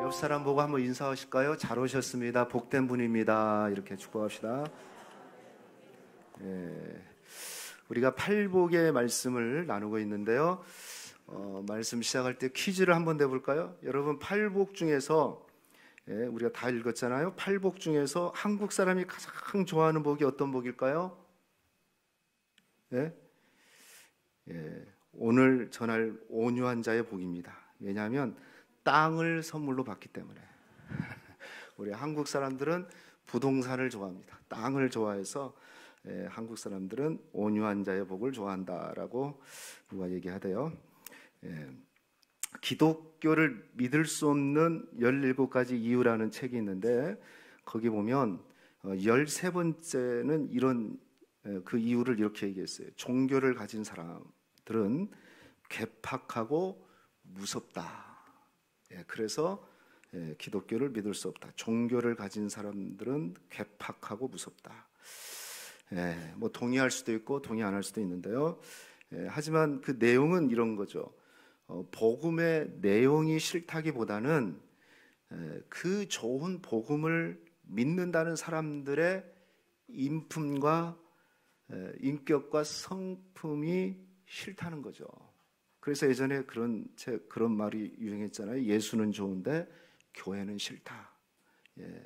옆 사람 보고 한번 인사하실까요? 잘 오셨습니다. 복된 분입니다. 이렇게 축복합시다. 우리가 팔복의 말씀을 나누고 있는데요. 말씀 시작할 때 퀴즈를 한번 내볼까요? 여러분, 팔복 중에서 우리가 다 읽었잖아요. 팔복 중에서 한국 사람이 가장 좋아하는 복이 어떤 복일까요? 오늘 전할 온유한 자의 복입니다. 왜냐하면 땅을 선물로 받기 때문에. 우리 한국 사람들은 부동산을 좋아합니다. 땅을 좋아해서 한국 사람들은 온유한 자의 복을 좋아한다라고 누가 얘기하대요. 기독교를 믿을 수 없는 17가지 이유라는 책이 있는데 거기 보면 13번째는 이런 그 이유를 이렇게 얘기했어요. 종교를 가진 사람들은 괴팍하고 무섭다. 그래서 기독교를 믿을 수 없다. 종교를 가진 사람들은 괴팍하고 무섭다. 뭐 동의할 수도 있고 동의 안 할 수도 있는데요. 하지만 그 내용은 이런 거죠. 복음의 내용이 싫다기보다는 그 좋은 복음을 믿는다는 사람들의 인품과 인격과 성품이 싫다는 거죠. 그래서 예전에 그런 말이 유행했잖아요. 예수는 좋은데 교회는 싫다.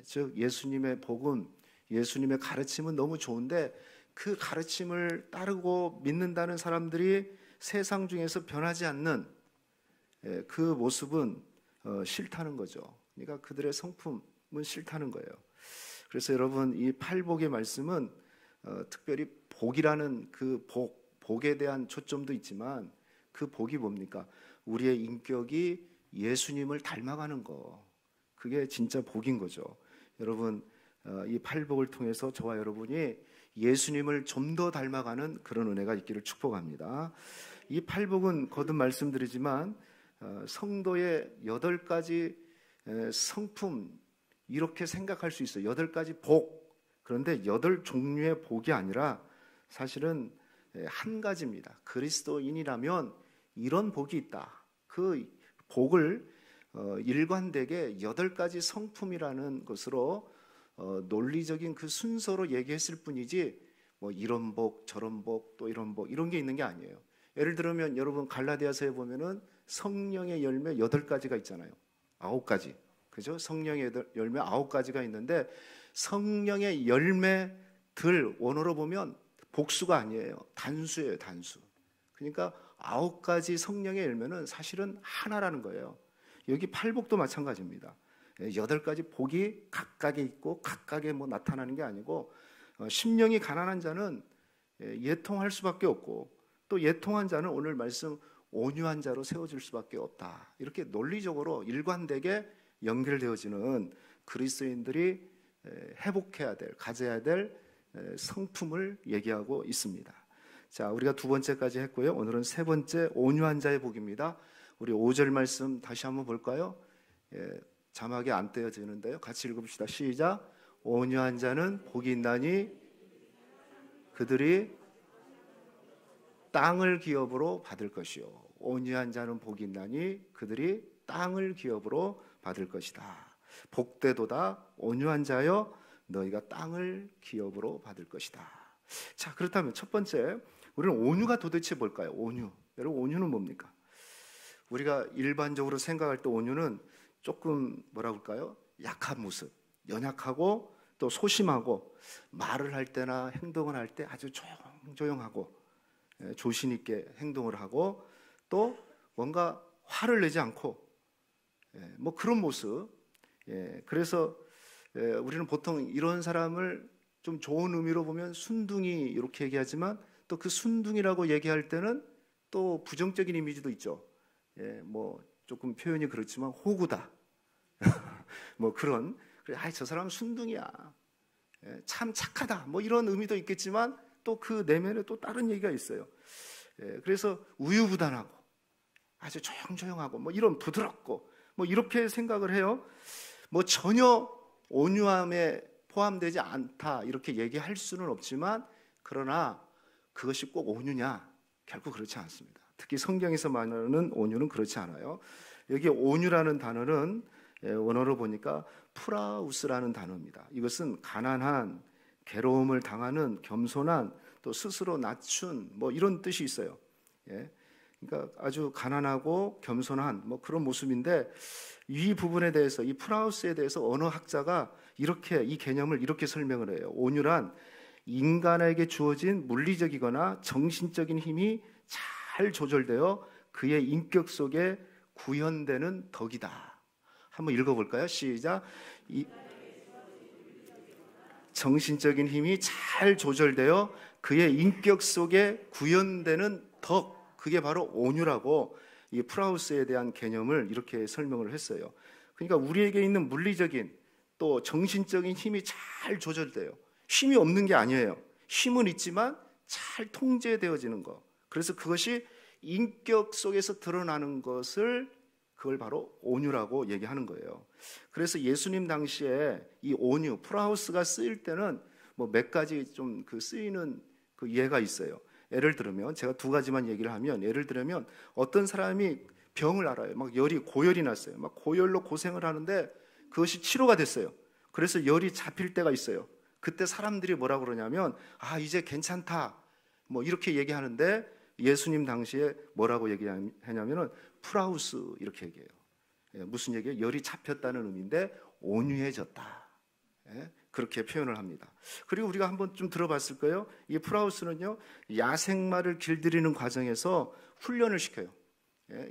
즉 예수님의 복음, 예수님의 가르침은 너무 좋은데 그 가르침을 따르고 믿는다는 사람들이 세상 중에서 변하지 않는 그 모습은 싫다는 거죠. 그러니까 그들의 성품은 싫다는 거예요. 그래서 여러분, 이 팔복의 말씀은 특별히 복이라는 그 복에 대한 초점도 있지만 그 복이 뭡니까? 우리의 인격이 예수님을 닮아가는 거. 그게 진짜 복인 거죠. 여러분, 이 팔복을 통해서 저와 여러분이 예수님을 좀 더 닮아가는 그런 은혜가 있기를 축복합니다. 이 팔복은 거듭 말씀드리지만 성도의 8가지 성품, 이렇게 생각할 수 있어요. 8가지 복. 그런데 8종류의 복이 아니라 사실은 한 가지입니다. 그리스도인이라면 이런 복이 있다. 그 복을 일관되게 8가지 성품이라는 것으로 논리적인 그 순서로 얘기했을 뿐이지 뭐 이런 복, 저런 복, 또 이런 복, 이런 게 있는 게 아니에요. 예를 들면 여러분 갈라디아서에 보면은 성령의 열매 8가지가 있잖아요. 9가지. 그죠? 성령의 열매 9가지가 있는데 성령의 열매들 원어로 보면 복수가 아니에요. 단수예요, 단수. 그러니까 9가지 성령의 열매는 사실은 하나라는 거예요. 여기 팔복도 마찬가지입니다. 8가지 복이 각각에 있고 각각에 뭐 나타나는 게 아니고 심령이 가난한 자는 예통할 수밖에 없고 또 예통한 자는 오늘 말씀 온유한 자로 세워질 수밖에 없다. 이렇게 논리적으로 일관되게 연결되어지는 그리스도인들이 회복해야 될, 가져야 될 성품을 얘기하고 있습니다. 자, 우리가 2번째까지 했고요. 오늘은 3번째 온유한 자의 복입니다. 우리 5절 말씀 다시 한번 볼까요? 자막이 안 떼어지는데요. 같이 읽읍시다. 시작. 온유한 자는 복이 있나니 그들이 땅을 기업으로 받을 것이요. 온유한 자는 복이 있나니 그들이 땅을 기업으로 받을 것이다. 복되도다 온유한 자여 너희가 땅을 기업으로 받을 것이다. 자, 그렇다면 첫 번째, 우리는 온유가 도대체 뭘까요? 온유. 여러분, 온유는 뭡니까? 우리가 일반적으로 생각할 때 온유는 조금 뭐라 그럴까요? 약한 모습, 연약하고 또 소심하고 말을 할 때나 행동을 할 때 아주 조용하고 조신 있게 행동을 하고 또 뭔가 화를 내지 않고 뭐 그런 모습. 그래서 우리는 보통 이런 사람을 좀 좋은 의미로 보면 순둥이 이렇게 얘기하지만 또 그 순둥이라고 얘기할 때는 또 부정적인 이미지도 있죠. 뭐 조금 표현이 그렇지만 호구다. 뭐 그런, 저 사람은 순둥이야. 참 착하다. 뭐 이런 의미도 있겠지만 또 그 내면에 또 다른 얘기가 있어요. 그래서 우유부단하고 아주 조용조용하고 뭐 이런 부드럽고 뭐 이렇게 생각을 해요. 뭐 전혀 온유함에 포함되지 않다 이렇게 얘기할 수는 없지만 그러나 그것이 꼭 온유냐? 결국 그렇지 않습니다. 특히 성경에서 말하는 온유는 그렇지 않아요. 여기 온유라는 단어는 원어로 보니까 프라우스라는 단어입니다. 이것은 가난한, 괴로움을 당하는, 겸손한, 또 스스로 낮춘 뭐 이런 뜻이 있어요. 그러니까 아주 가난하고 겸손한 뭐 그런 모습인데, 이 부분에 대해서, 이 프라우스에 대해서 언어학자가 이렇게 이 개념을 이렇게 설명을 해요. 온유란 인간에게 주어진 물리적이거나 정신적인 힘이 잘 조절되어 그의 인격 속에 구현되는 덕이다. 한번 읽어볼까요? 시작. 정신적인 힘이 잘 조절되어 그의 인격 속에 구현되는 덕, 그게 바로 온유라고 이 프라우스에 대한 개념을 이렇게 설명을 했어요. 그러니까 우리에게 있는 물리적인 또 정신적인 힘이 잘 조절돼요. 힘이 없는 게 아니에요. 힘은 있지만 잘 통제되어지는 거. 그래서 그것이 인격 속에서 드러나는 것을, 그걸 바로 온유라고 얘기하는 거예요. 그래서 예수님 당시에 이 온유, 프라우스가 쓰일 때는 뭐 몇 가지 좀 그 쓰이는 그 예가 있어요. 예를 들면 제가 두 가지만 얘기를 하면, 예를 들면 어떤 사람이 병을 앓아요. 막 고열이 났어요. 막 고열로 고생을 하는데 그것이 치료가 됐어요. 그래서 열이 잡힐 때가 있어요. 그때 사람들이 뭐라 그러냐면, 아, 이제 괜찮다, 뭐 이렇게 얘기하는데, 예수님 당시에 뭐라고 얘기하냐면은 프라우스 이렇게 얘기해요. 무슨 얘기예요? 열이 잡혔다는 의미인데 온유해졌다. 그렇게 표현을 합니다. 그리고 우리가 한번 좀 들어봤을 거예요. 이 프라우스는요, 야생마를 길들이는 과정에서 훈련을 시켜요.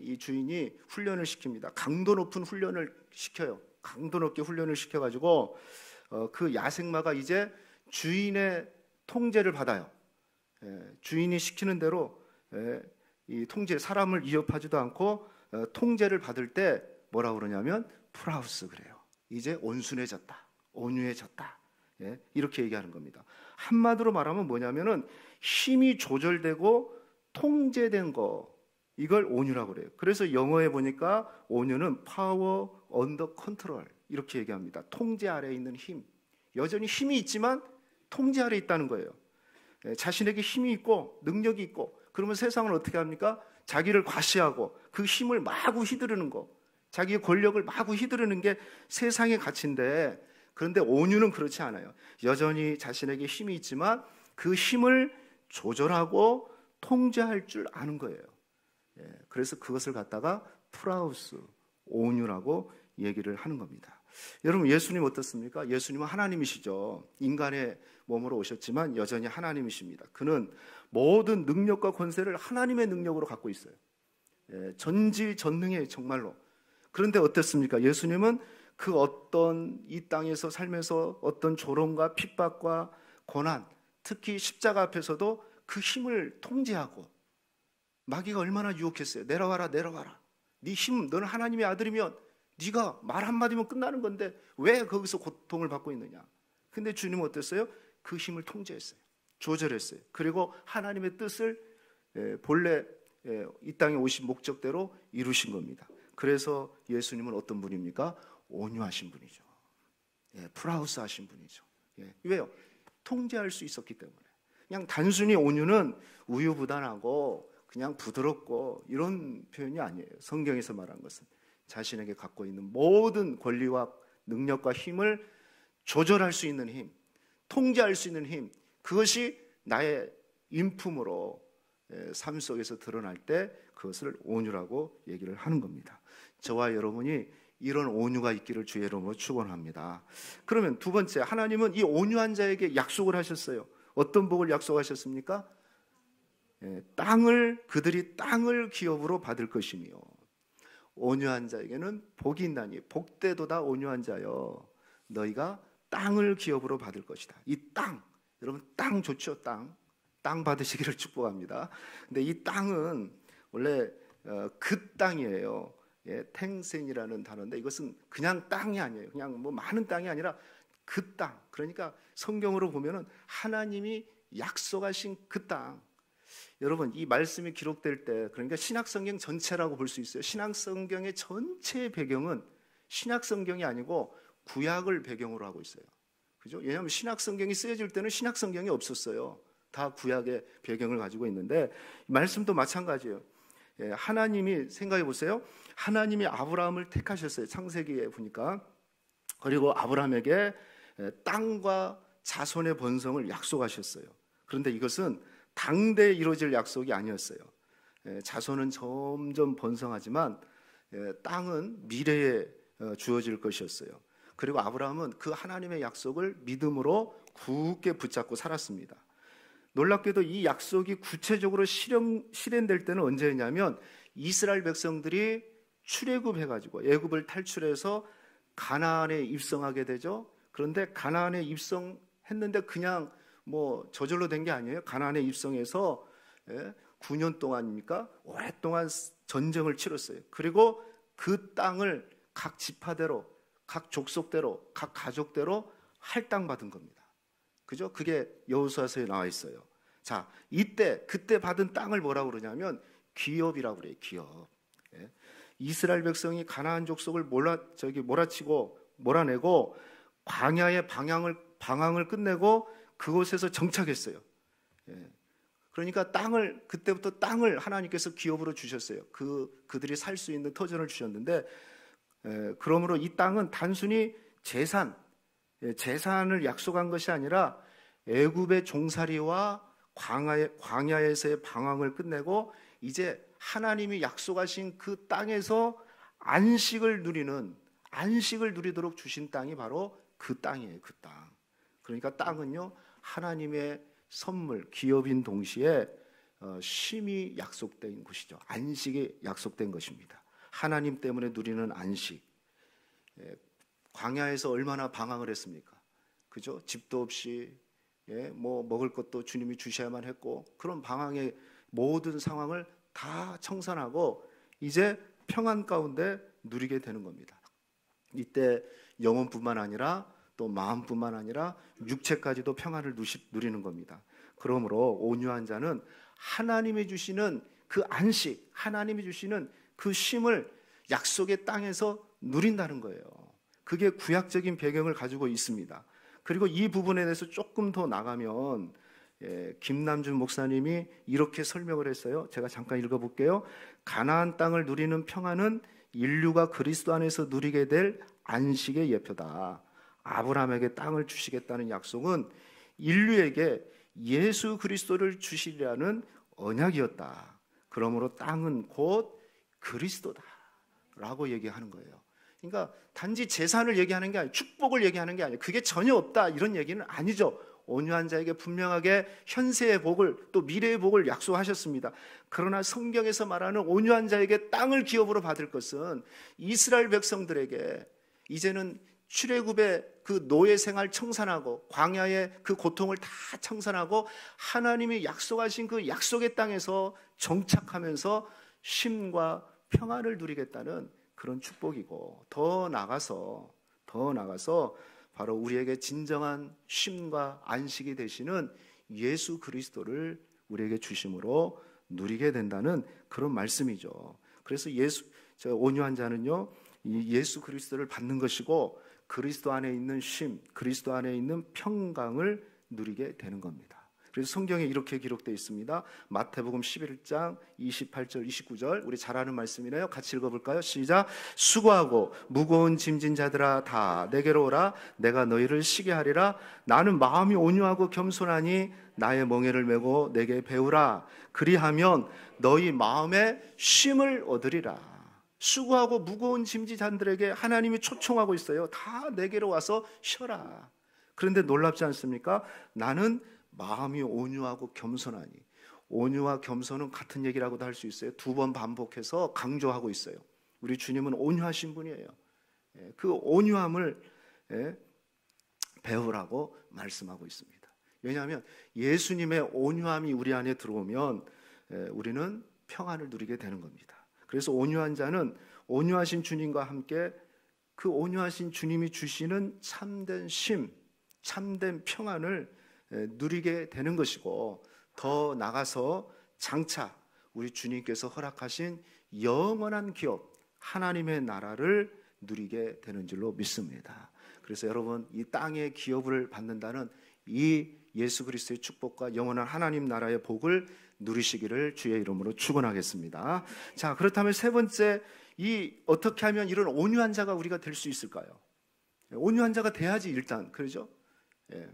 이 주인이 훈련을 시킵니다. 강도 높은 훈련을 시켜요. 강도 높게 훈련을 시켜가지고 그 야생마가 이제 주인의 통제를 받아요. 주인이 시키는 대로 이 통제, 사람을 위협하지도 않고 통제를 받을 때 뭐라고 그러냐면 프라우스 그래요. 이제 온순해졌다, 온유해졌다, 이렇게 얘기하는 겁니다. 한마디로 말하면 뭐냐면은 힘이 조절되고 통제된 거, 이걸 온유라고 그래요. 그래서 영어에 보니까 온유는 power under control 이렇게 얘기합니다. 통제 아래에 있는 힘. 여전히 힘이 있지만 통제 아래에 있다는 거예요. 자신에게 힘이 있고 능력이 있고, 그러면 세상을 어떻게 합니까? 자기를 과시하고 그 힘을 마구 휘두르는 거, 자기의 권력을 마구 휘두르는 게 세상의 가치인데, 그런데 온유는 그렇지 않아요. 여전히 자신에게 힘이 있지만 그 힘을 조절하고 통제할 줄 아는 거예요. 그래서 그것을 갖다가 프라우스, 온유라고 얘기를 하는 겁니다. 여러분, 예수님 어떻습니까? 예수님은 하나님이시죠. 인간의 몸으로 오셨지만 여전히 하나님이십니다. 그는 모든 능력과 권세를 하나님의 능력으로 갖고 있어요. 전지전능해요, 정말로. 그런데 어떻습니까? 예수님은 그 어떤 이 땅에서 살면서 어떤 조롱과 핍박과 고난, 특히 십자가 앞에서도 그 힘을 통제하고, 마귀가 얼마나 유혹했어요. 내려와라, 내려와라. 네 힘, 너는 하나님의 아들이면 네가 말 한마디면 끝나는 건데 왜 거기서 고통을 받고 있느냐. 근데 주님은 어땠어요? 그 힘을 통제했어요. 조절했어요. 그리고 하나님의 뜻을 본래 이 땅에 오신 목적대로 이루신 겁니다. 그래서 예수님은 어떤 분입니까? 온유하신 분이죠. 프라우스 하신 분이죠. 왜요? 통제할 수 있었기 때문에. 그냥 단순히 온유는 우유부단하고 그냥 부드럽고 이런 표현이 아니에요. 성경에서 말한 것은 자신에게 갖고 있는 모든 권리와 능력과 힘을 조절할 수 있는 힘, 통제할 수 있는 힘, 그것이 나의 인품으로 삶 속에서 드러날 때 그것을 온유라고 얘기를 하는 겁니다. 저와 여러분이 이런 온유가 있기를 주의 이름으로 축원합니다. 그러면 두 번째, 하나님은 이 온유한 자에게 약속을 하셨어요. 어떤 복을 약속하셨습니까? 그들이 땅을 기업으로 받을 것이며, 온유한 자에게는 복이 있나니 복되도다 온유한 자여, 너희가 땅을 기업으로 받을 것이다. 이 땅, 여러분 땅 좋죠? 땅 받으시기를 축복합니다. 근데 이 땅은 원래 그 땅이에요. 탱센이라는 단어인데 이것은 그냥 땅이 아니에요. 그냥 뭐 많은 땅이 아니라 그 땅. 그러니까 성경으로 보면은 하나님이 약속하신 그 땅. 여러분, 이 말씀이 기록될 때, 그러니까 신약성경 전체라고 볼 수 있어요. 신약성경의 전체의 배경은 신약성경이 아니고 구약을 배경으로 하고 있어요. 그죠? 왜냐하면 신약성경이 쓰여질 때는 신약성경이 없었어요. 다 구약의 배경을 가지고 있는데, 말씀도 마찬가지예요. 하나님이 생각해 보세요. 하나님이 아브라함을 택하셨어요. 창세기에 보니까. 그리고 아브라함에게 땅과 자손의 번성을 약속하셨어요. 그런데 이것은 당대에 이루어질 약속이 아니었어요. 자손은 점점 번성하지만 땅은 미래에 주어질 것이었어요. 그리고 아브라함은 그 하나님의 약속을 믿음으로 굳게 붙잡고 살았습니다. 놀랍게도 이 약속이 구체적으로 실현될 때는 언제냐면 이스라엘 백성들이 출애굽해가지고 애굽을 탈출해서 가나안에 입성하게 되죠. 그런데 가나안에 입성했는데 그냥 뭐 저절로 된 게 아니에요. 가나안에 입성해서 9년 동안입니까? 오랫동안 전쟁을 치렀어요. 그리고 그 땅을 각 지파대로, 각 족속대로, 각 가족대로 할당받은 겁니다. 그죠? 그게 여호수아서에 나와 있어요. 자, 그때 받은 땅을 뭐라고 그러냐면 기업이라고 그래요. 기업. 이스라엘 백성이 가나안 족속을 몰아치고 몰아내고 광야의 방황을 끝내고 그곳에서 정착했어요. 그러니까 그때부터 땅을 하나님께서 기업으로 주셨어요. 그들이 살 수 있는 터전을 주셨는데, 그러므로 이 땅은 단순히 재산을 약속한 것이 아니라 애굽의 종살이와 광야에서의 방황을 끝내고 이제 하나님이 약속하신 그 땅에서 안식을 누리도록 주신 땅이 바로 그 땅이에요. 그 땅. 그러니까 땅은요, 하나님의 선물, 기업인 동시에 쉼이 약속된 곳이죠. 안식이 약속된 것입니다. 하나님 때문에 누리는 안식. 광야에서 얼마나 방황을 했습니까? 그죠? 집도 없이, 뭐 먹을 것도 주님이 주셔야만 했고, 그런 방황의 모든 상황을 다 청산하고 이제 평안 가운데 누리게 되는 겁니다. 이때 영혼뿐만 아니라 또 마음뿐만 아니라 육체까지도 평안을 누리는 겁니다. 그러므로 온유한 자는 하나님이 주시는 그 안식, 하나님이 주시는 그 쉼을 약속의 땅에서 누린다는 거예요. 그게 구약적인 배경을 가지고 있습니다. 그리고 이 부분에 대해서 조금 더 나가면 김남준 목사님이 이렇게 설명을 했어요. 제가 잠깐 읽어볼게요. 가나안 땅을 누리는 평안은 인류가 그리스도 안에서 누리게 될 안식의 예표다. 아브라함에게 땅을 주시겠다는 약속은 인류에게 예수 그리스도를 주시리라는 언약이었다. 그러므로 땅은 곧 그리스도다 라고 얘기하는 거예요. 그러니까 단지 재산을 얘기하는 게 아니고 축복을 얘기하는 게 아니에요. 그게 전혀 없다 이런 얘기는 아니죠. 온유한 자에게 분명하게 현세의 복을 또 미래의 복을 약속하셨습니다. 그러나 성경에서 말하는 온유한 자에게 땅을 기업으로 받을 것은 이스라엘 백성들에게 이제는 출애굽의 그 노예 생활 청산하고 광야의 그 고통을 다 청산하고 하나님이 약속하신 그 약속의 땅에서 정착하면서 쉼과 평안을 누리겠다는 그런 축복이고, 더 나가서 바로 우리에게 진정한 쉼과 안식이 되시는 예수 그리스도를 우리에게 주심으로 누리게 된다는 그런 말씀이죠. 그래서 온유한 자는요, 이 예수 그리스도를 받는 것이고 그리스도 안에 있는 쉼, 그리스도 안에 있는 평강을 누리게 되는 겁니다. 그래서 성경에 이렇게 기록되어 있습니다. 마태복음 11장 28절 29절 우리 잘 아는 말씀이네요. 같이 읽어볼까요? 시작. 수고하고 무거운 짐진 자들아 다 내게로 오라. 내가 너희를 쉬게 하리라. 나는 마음이 온유하고 겸손하니 나의 멍에를 메고 내게 배우라. 그리하면 너희 마음에 쉼을 얻으리라. 수고하고 무거운 짐진 자들에게 하나님이 초청하고 있어요. 다 내게로 와서 쉬어라. 그런데 놀랍지 않습니까? 나는 마음이 온유하고 겸손하니. 온유와 겸손은 같은 얘기라고도 할 수 있어요. 2번 반복해서 강조하고 있어요. 우리 주님은 온유하신 분이에요. 그 온유함을 배우라고 말씀하고 있습니다. 왜냐하면 예수님의 온유함이 우리 안에 들어오면 우리는 평안을 누리게 되는 겁니다. 그래서 온유한 자는 온유하신 주님과 함께 그 온유하신 주님이 주시는 참된 쉼, 참된 평안을 누리게 되는 것이고, 더 나가서 장차 우리 주님께서 허락하신 영원한 기업, 하나님의 나라를 누리게 되는 줄로 믿습니다. 그래서 여러분, 이 땅의 기업을 받는다는 이 예수 그리스도의 축복과 영원한 하나님 나라의 복을 누리시기를 주의 이름으로 축원하겠습니다. 자, 그렇다면 세 번째, 어떻게 하면 이런 온유한 자가 우리가 될 수 있을까요? 온유한 자가 돼야지 일단, 그러죠? 예.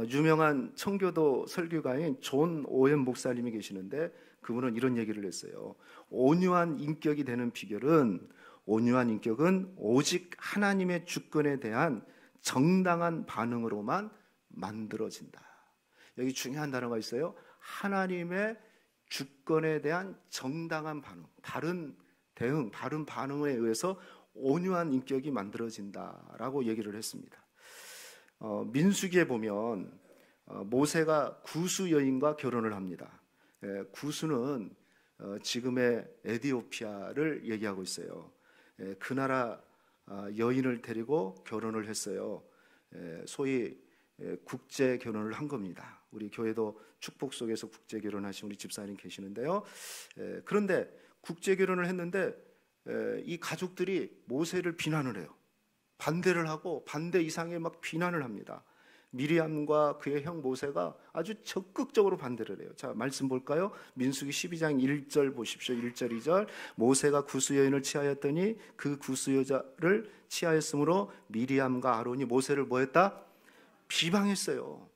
유명한 청교도 설교가인 존 오웬 목사님이 계시는데 그분은 이런 얘기를 했어요. 온유한 인격이 되는 비결은, 온유한 인격은 오직 하나님의 주권에 대한 정당한 반응으로만 만들어진다. 여기 중요한 단어가 있어요. 하나님의 주권에 대한 정당한 반응, 바른 대응, 바른 반응에 의해서 온유한 인격이 만들어진다라고 얘기를 했습니다. 민수기에 보면 모세가 구스 여인과 결혼을 합니다. 구스는 지금의 에티오피아를 얘기하고 있어요. 그 나라 여인을 데리고 결혼을 했어요. 소위 국제 결혼을 한 겁니다. 우리 교회도 축복 속에서 국제 결혼하신 우리 집사님 계시는데요. 그런데 국제 결혼을 했는데 이 가족들이 모세를 비난을 해요. 반대를 하고 반대 이상의 막 비난을 합니다. 미리암과 그의 형 모세가 아주 적극적으로 반대를 해요. 자, 말씀 볼까요? 민수기 12장 1절 보십시오. 1절 2절. 모세가 구스 여인을 취하였더니 그 구스 여자를 취하였으므로 미리암과 아론이 모세를 뭐했다? 비방했어요.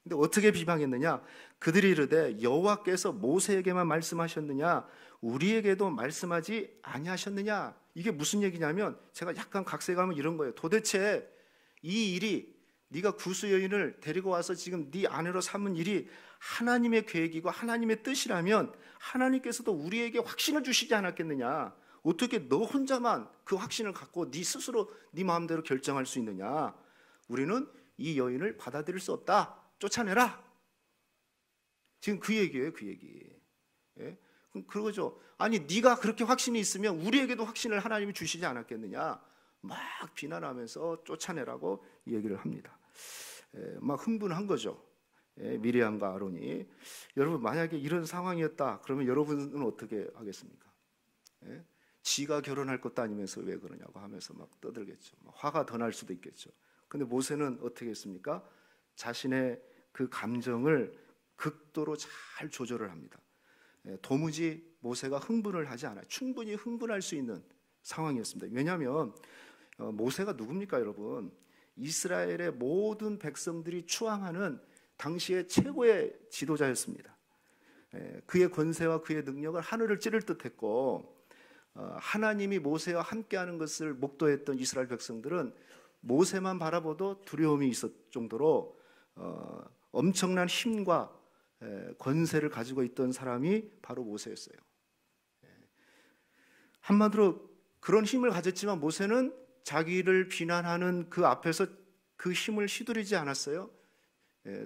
근데 어떻게 비방했느냐? 그들이 이르되 여호와께서 모세에게만 말씀하셨느냐? 우리에게도 말씀하지 아니하셨느냐? 이게 무슨 얘기냐면 제가 약간 각색하면 이런 거예요. 도대체 이 일이, 네가 구스 여인을 데리고 와서 지금 네 아내로 삼은 일이 하나님의 계획이고 하나님의 뜻이라면 하나님께서도 우리에게 확신을 주시지 않았겠느냐? 어떻게 너 혼자만 그 확신을 갖고 네 스스로 네 마음대로 결정할 수 있느냐? 우리는 이 여인을 받아들일 수 없다. 쫓아내라. 지금 그 얘기예요, 그 얘기. 예? 그러죠. 아니, 네가 그렇게 확신이 있으면 우리에게도 확신을 하나님이 주시지 않았겠느냐? 막 비난하면서 쫓아내라고 얘기를 합니다. 막 흥분한 거죠. 미리암과 아론이. 여러분, 만약에 이런 상황이었다 그러면 여러분은 어떻게 하겠습니까? 지가 결혼할 것도 아니면서 왜 그러냐고 하면서 막 떠들겠죠. 화가 더 날 수도 있겠죠. 근데 모세는 어떻게 했습니까? 자신의 그 감정을 극도로 잘 조절을 합니다. 도무지 모세가 흥분을 하지 않아요. 충분히 흥분할 수 있는 상황이었습니다. 왜냐하면 모세가 누굽니까, 여러분? 이스라엘의 모든 백성들이 추앙하는 당시의 최고의 지도자였습니다. 그의 권세와 그의 능력을 하늘을 찌를 듯했고, 하나님이 모세와 함께하는 것을 목도했던 이스라엘 백성들은 모세만 바라보도 두려움이 있을 정도로 엄청난 힘과 권세를 가지고 있던 사람이 바로 모세였어요. 한마디로 그런 힘을 가졌지만 모세는 자기를 비난하는 그 앞에서 그 힘을 휘두르지 않았어요.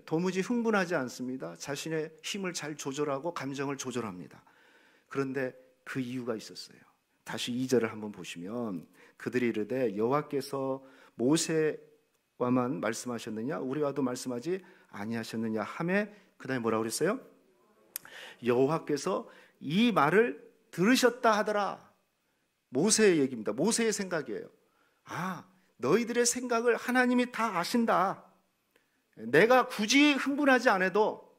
도무지 흥분하지 않습니다. 자신의 힘을 잘 조절하고 감정을 조절합니다. 그런데 그 이유가 있었어요. 다시 2절을 한번 보시면 그들이 이르되 여호와께서 모세와만 말씀하셨느냐? 우리와도 말씀하지 아니하셨느냐? 하매 그다음에 뭐라고 그랬어요? 여호와께서 이 말을 들으셨다 하더라. 모세의 얘기입니다. 모세의 생각이에요. 너희들의 생각을 하나님이 다 아신다. 내가 굳이 흥분하지 않아도,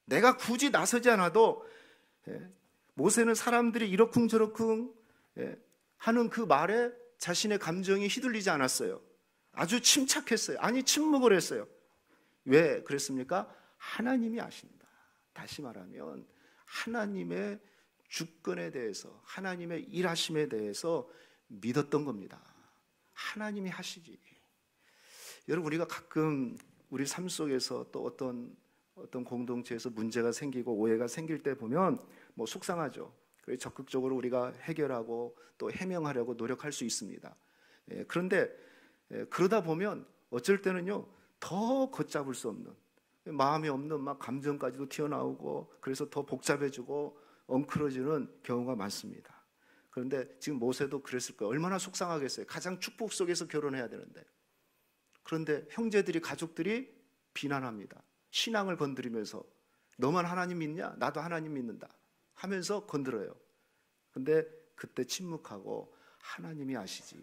내가 굳이 나서지 않아도 모세는 사람들이 이러쿵저러쿵 하는 그 말에 자신의 감정이 휘둘리지 않았어요. 아주 침착했어요. 아니, 침묵을 했어요. 왜 그랬습니까? 하나님이 아신다. 다시 말하면 하나님의 주권에 대해서, 하나님의 일하심에 대해서 믿었던 겁니다. 하나님이 하시지. 여러분, 우리가 가끔 우리 삶 속에서 또 어떤 공동체에서 문제가 생기고 오해가 생길 때 보면 뭐 속상하죠. 그래서 적극적으로 우리가 해결하고 또 해명하려고 노력할 수 있습니다. 그런데 그러다 보면 어쩔 때는요, 더 걷잡을 수 없는, 마음이 없는 막 감정까지도 튀어나오고, 그래서 더 복잡해지고 엉클어지는 경우가 많습니다. 그런데 지금 모세도 그랬을 거예요. 얼마나 속상하겠어요. 가장 축복 속에서 결혼해야 되는데. 그런데 형제들이, 가족들이 비난합니다. 신앙을 건드리면서 너만 하나님 믿냐? 나도 하나님 믿는다 하면서 건드려요. 근데 그때 침묵하고 하나님이 아시지.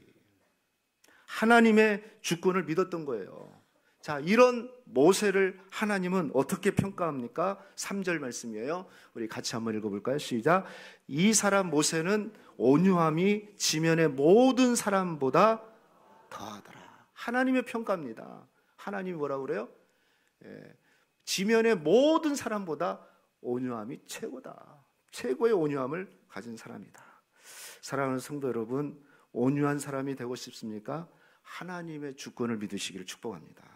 하나님의 주권을 믿었던 거예요. 자, 이런 모세를 하나님은 어떻게 평가합니까? 3절 말씀이에요. 우리 같이 한번 읽어볼까요? 시작. 이 사람 모세는 온유함이 지면의 모든 사람보다 더하더라. 하나님의 평가입니다. 하나님이 뭐라고 그래요? 지면의 모든 사람보다 온유함이 최고다. 최고의 온유함을 가진 사람이다. 사랑하는 성도 여러분, 온유한 사람이 되고 싶습니까? 하나님의 주권을 믿으시기를 축복합니다.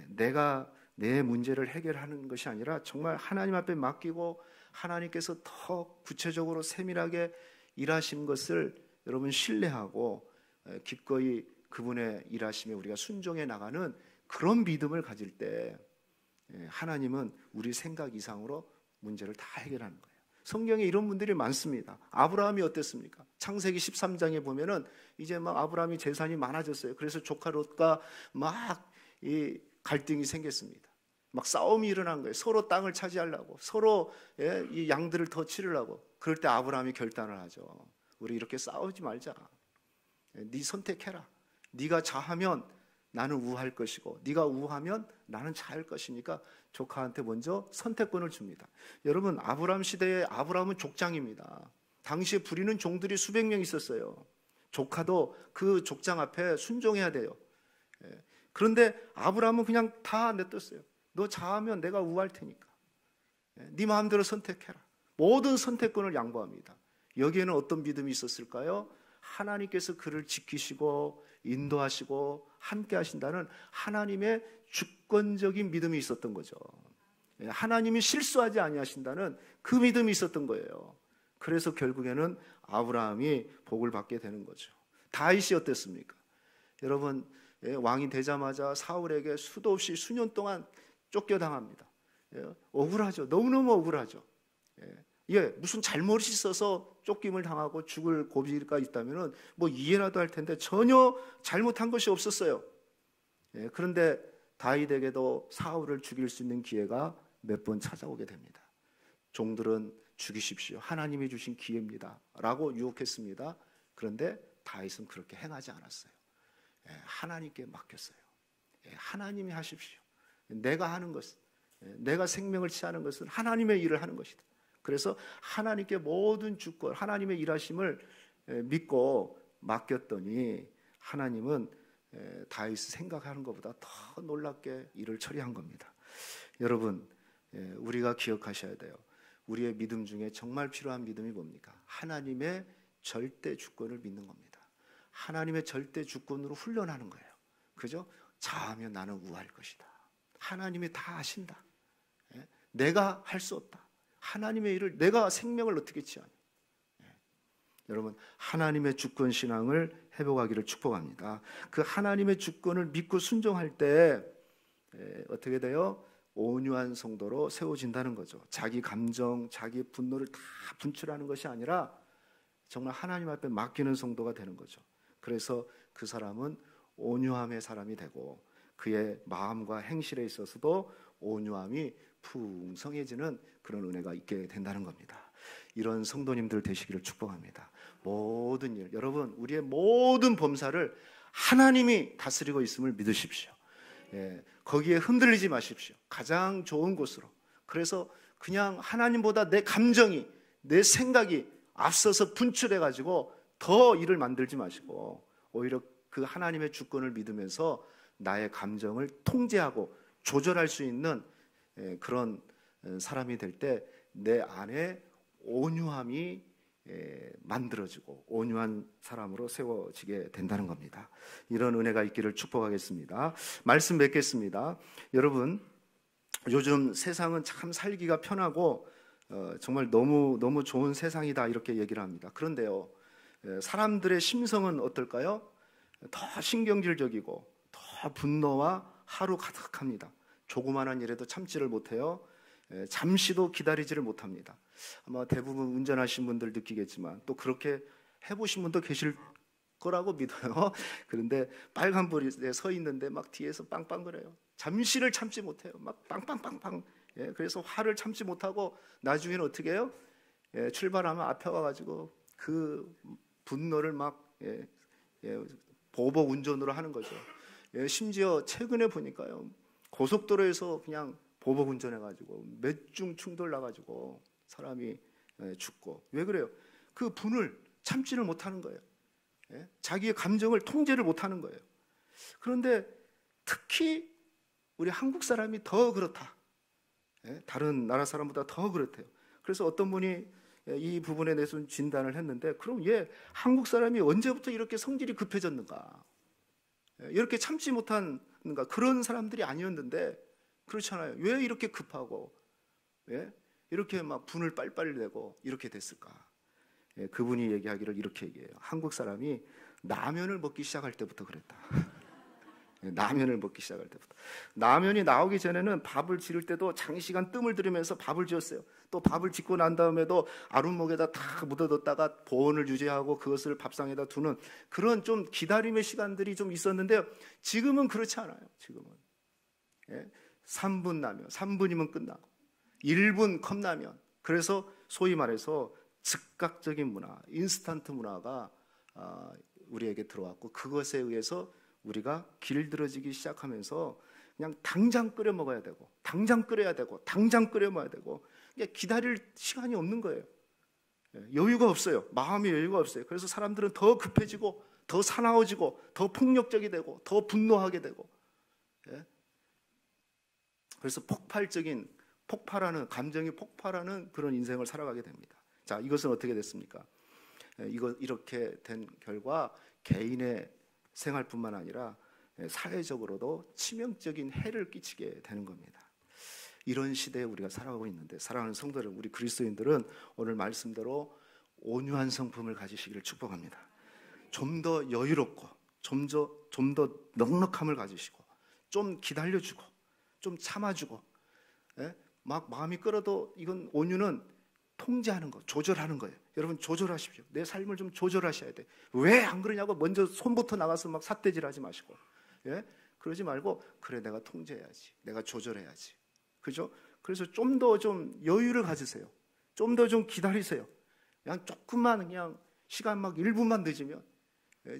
내가 내 문제를 해결하는 것이 아니라 정말 하나님 앞에 맡기고 하나님께서 더 구체적으로 세밀하게 일하신 것을 여러분 신뢰하고 기꺼이 그분의 일하심에 우리가 순종해 나가는 그런 믿음을 가질 때 하나님은 우리 생각 이상으로 문제를 다 해결하는 거예요. 성경에 이런 분들이 많습니다. 아브라함이 어땠습니까? 창세기 13장에 보면은 이제 막 아브라함이 재산이 많아졌어요. 그래서 조카 롯과 막 이 갈등이 생겼습니다. 막 싸움이 일어난 거예요. 서로 땅을 차지하려고, 서로 이 양들을 더 치르려고. 그럴 때 아브라함이 결단을 하죠. 우리 이렇게 싸우지 말자. 네 선택해라. 네가 좌하면 나는 우할 것이고 네가 우하면 나는 좌할 것이니까 조카한테 먼저 선택권을 줍니다. 여러분, 아브라함 시대에 아브라함은 족장입니다. 당시에 부리는 종들이 수백 명 있었어요. 조카도 그 족장 앞에 순종해야 돼요. 그런데 아브라함은 그냥 다 냅뒀어요. 너 좌하면 내가 우할 테니까 네 마음대로 선택해라. 모든 선택권을 양보합니다. 여기에는 어떤 믿음이 있었을까요? 하나님께서 그를 지키시고 인도하시고 함께 하신다는 하나님의 주권적인 믿음이 있었던 거죠. 하나님이 실수하지 아니하신다는 그 믿음이 있었던 거예요. 그래서 결국에는 아브라함이 복을 받게 되는 거죠. 다윗이 어땠습니까? 여러분, 왕이 되자마자 사울에게 수도 없이 수년 동안 쫓겨당합니다. 억울하죠. 너무너무 억울하죠. 무슨 잘못이 있어서 쫓김을 당하고 죽을 고비가 있다면 뭐 이해라도 할 텐데 전혀 잘못한 것이 없었어요. 그런데 다윗에게도 사울을 죽일 수 있는 기회가 몇 번 찾아오게 됩니다. 종들은 죽이십시오. 하나님이 주신 기회입니다. 라고 유혹했습니다. 그런데 다윗은 그렇게 행하지 않았어요. 하나님께 맡겼어요. 하나님이 하십시오. 내가 하는 것은, 내가 생명을 취하는 것은 하나님의 일을 하는 것이다. 그래서 하나님께 모든 주권, 하나님의 일하심을 믿고 맡겼더니 하나님은 다윗이 생각하는 것보다 더 놀랍게 일을 처리한 겁니다. 여러분, 우리가 기억하셔야 돼요. 우리의 믿음 중에 정말 필요한 믿음이 뭡니까? 하나님의 절대 주권을 믿는 겁니다. 하나님의 절대 주권으로 훈련하는 거예요. 그죠? 자하면 나는 우할 것이다. 하나님이 다 하신다. 내가 할 수 없다. 하나님의 일을 내가 생명을 어떻게 취하냐. 여러분, 하나님의 주권 신앙을 회복하기를 축복합니다. 그 하나님의 주권을 믿고 순종할 때 어떻게 돼요? 온유한 성도로 세워진다는 거죠. 자기 감정, 자기 분노를 다 분출하는 것이 아니라 정말 하나님 앞에 맡기는 성도가 되는 거죠. 그래서 그 사람은 온유함의 사람이 되고 그의 마음과 행실에 있어서도 온유함이 풍성해지는 그런 은혜가 있게 된다는 겁니다. 이런 성도님들 되시기를 축복합니다. 모든 일, 여러분, 우리의 모든 범사를 하나님이 다스리고 있음을 믿으십시오. 거기에 흔들리지 마십시오. 가장 좋은 곳으로. 그래서 그냥 하나님보다 내 감정이, 내 생각이 앞서서 분출해가지고 더 일을 만들지 마시고 오히려 그 하나님의 주권을 믿으면서 나의 감정을 통제하고 조절할 수 있는 그런 사람이 될 때 내 안에 온유함이 만들어지고 온유한 사람으로 세워지게 된다는 겁니다. 이런 은혜가 있기를 축복하겠습니다. 말씀 맺겠습니다. 여러분, 요즘 세상은 참 살기가 편하고 정말 너무 좋은 세상이다 이렇게 얘기를 합니다. 그런데요, 사람들의 심성은 어떨까요? 더 신경질적이고 더 분노와 하루 가득합니다. 조그마한 일에도 참지를 못해요. 잠시도 기다리지를 못합니다. 아마 대부분 운전하신 분들 느끼겠지만 또 그렇게 해보신 분도 계실 거라고 믿어요. 그런데 빨간불에 서 있는데 막 뒤에서 빵빵거려요. 잠시를 참지 못해요. 막 빵빵빵빵. 그래서 화를 참지 못하고 나중에는 어떻게 해요? 출발하면 앞에 와가지고 그 분노를 막 보복 운전으로 하는 거죠. 심지어 최근에 보니까요, 고속도로에서 그냥 보복 운전해가지고 몇 중 충돌 나가지고 사람이 죽고. 왜 그래요? 그 분을 참지를 못하는 거예요. 자기의 감정을 통제를 못하는 거예요. 그런데 특히 우리 한국 사람이 더 그렇다. 다른 나라 사람보다 더 그렇대요. 그래서 어떤 분이 이 부분에 대해서 진단을 했는데, 그럼 얘 한국 사람이 언제부터 이렇게 성질이 급해졌는가? 이렇게 참지 못하는가? 그런 사람들이 아니었는데 그렇잖아요. 왜 이렇게 급하고 이렇게 막 분을 빨리빨리 내고 이렇게 됐을까? 그분이 얘기하기를 이렇게 얘기해요. 한국 사람이 라면을 먹기 시작할 때부터 그랬다. 라면을 먹기 시작할 때부터. 라면이 나오기 전에는 밥을 지을 때도 장시간 뜸을 들이면서 밥을 지었어요. 또 밥을 짓고 난 다음에도 아랫목에다 다 묻어뒀다가 보온을 유지하고 그것을 밥상에다 두는 그런 좀 기다림의 시간들이 좀 있었는데요. 지금은 그렇지 않아요. 지금은 3분 라면, 3분이면 끝나고 1분 컵라면. 그래서 소위 말해서 즉각적인 문화, 인스턴트 문화가 우리에게 들어왔고, 그것에 의해서 우리가 길들어지기 시작하면서 그냥 당장 끓여 먹어야 되고, 당장 끓여야 되고, 당장 끓여 먹어야 되고, 기다릴 시간이 없는 거예요. 여유가 없어요. 마음의 여유가 없어요. 그래서 사람들은 더 급해지고, 더 사나워지고, 더 폭력적이 되고, 더 분노하게 되고, 그래서 폭발하는 감정이 폭발하는 그런 인생을 살아가게 됩니다. 자, 이것은 어떻게 됐습니까? 이렇게 된 결과 개인의 생활뿐만 아니라 사회적으로도 치명적인 해를 끼치게 되는 겁니다. 이런 시대에 우리가 살아가고 있는데, 사랑하는 성도들, 우리 그리스도인들은 오늘 말씀대로 온유한 성품을 가지시기를 축복합니다. 좀 더 여유롭고, 좀 더 넉넉함을 가지시고, 좀 기다려주고, 좀 참아주고, 막 마음이 끓어도 이건 온유는 통제하는 거, 조절하는 거예요. 여러분 조절하십시오. 내 삶을 좀 조절하셔야 돼. 왜 안 그러냐고 먼저 손부터 나가서 막 삿대질하지 마시고, 그러지 말고, 그래 내가 통제해야지, 내가 조절해야지, 그죠? 그래서 좀 더 좀 여유를 가지세요. 좀 더 좀 기다리세요. 그냥 조금만, 그냥 시간 막 1분만 늦으면,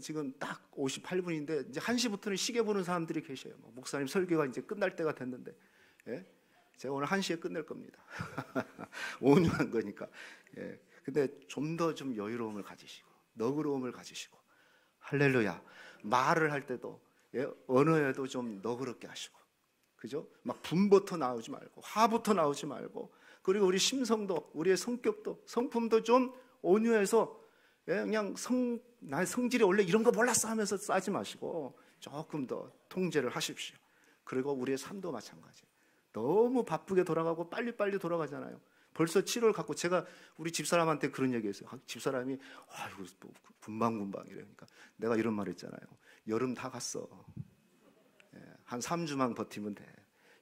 지금 딱 58분인데 이제 1시부터는 시계 보는 사람들이 계셔요. 목사님 설교가 이제 끝날 때가 됐는데, 제가 오늘 1시에 끝낼 겁니다. 온유한 거니까. 근데 좀 더 좀 여유로움을 가지시고, 너그러움을 가지시고, 할렐루야. 말을 할 때도, 언어에도 좀 너그럽게 하시고, 그죠? 막 분부터 나오지 말고, 화부터 나오지 말고, 그리고 우리 심성도, 우리의 성격도, 성품도 좀 온유해서, 그냥 나의 성질이 원래 이런 거 몰랐어 하면서 싸지 마시고, 조금 더 통제를 하십시오. 그리고 우리의 삶도 마찬가지. 너무 바쁘게 돌아가고 빨리빨리 돌아가잖아요. 벌써 7월 갔고, 제가 우리 집사람한테 그런 얘기 했어요. 집사람이 아이고 금방금방 이러니까 내가 이런 말 했잖아요. 여름 다 갔어. 한 3주만 버티면 돼.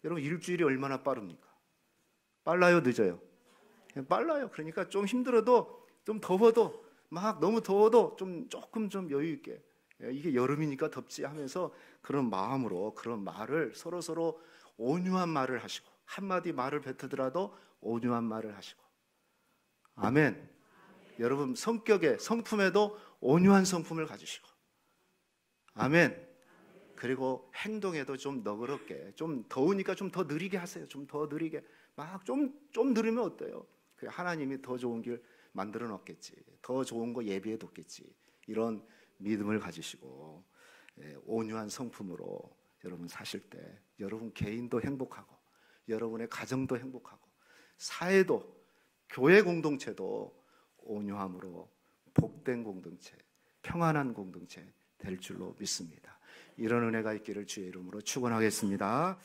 여러분, 일주일이 얼마나 빠릅니까? 빨라요, 늦어요? 빨라요. 그러니까 좀 힘들어도, 좀 더워도, 막 너무 더워도 조금 좀 여유 있게, 이게 여름이니까 덥지 하면서 그런 마음으로, 그런 말을 서로 온유한 말을 하시고, 한마디 말을 뱉으더라도 온유한 말을 하시고. 아멘. 여러분, 성격에, 성품에도 온유한 성품을 가지시고, 아멘. 그리고 행동에도 좀 너그럽게, 좀 더우니까 좀 더 느리게 하세요. 좀 더 느리게, 막 좀 느리면 어때요? 하나님이 더 좋은 길 만들어 놓겠지, 더 좋은 거 예비해 뒀겠지, 이런 믿음을 가지시고, 온유한 성품으로 여러분 사실 때 여러분 개인도 행복하고, 여러분의 가정도 행복하고, 사회도, 교회 공동체도 온유함으로 복된 공동체, 평안한 공동체 될 줄로 믿습니다. 이런 은혜가 있기를 주의 이름으로 축원하겠습니다.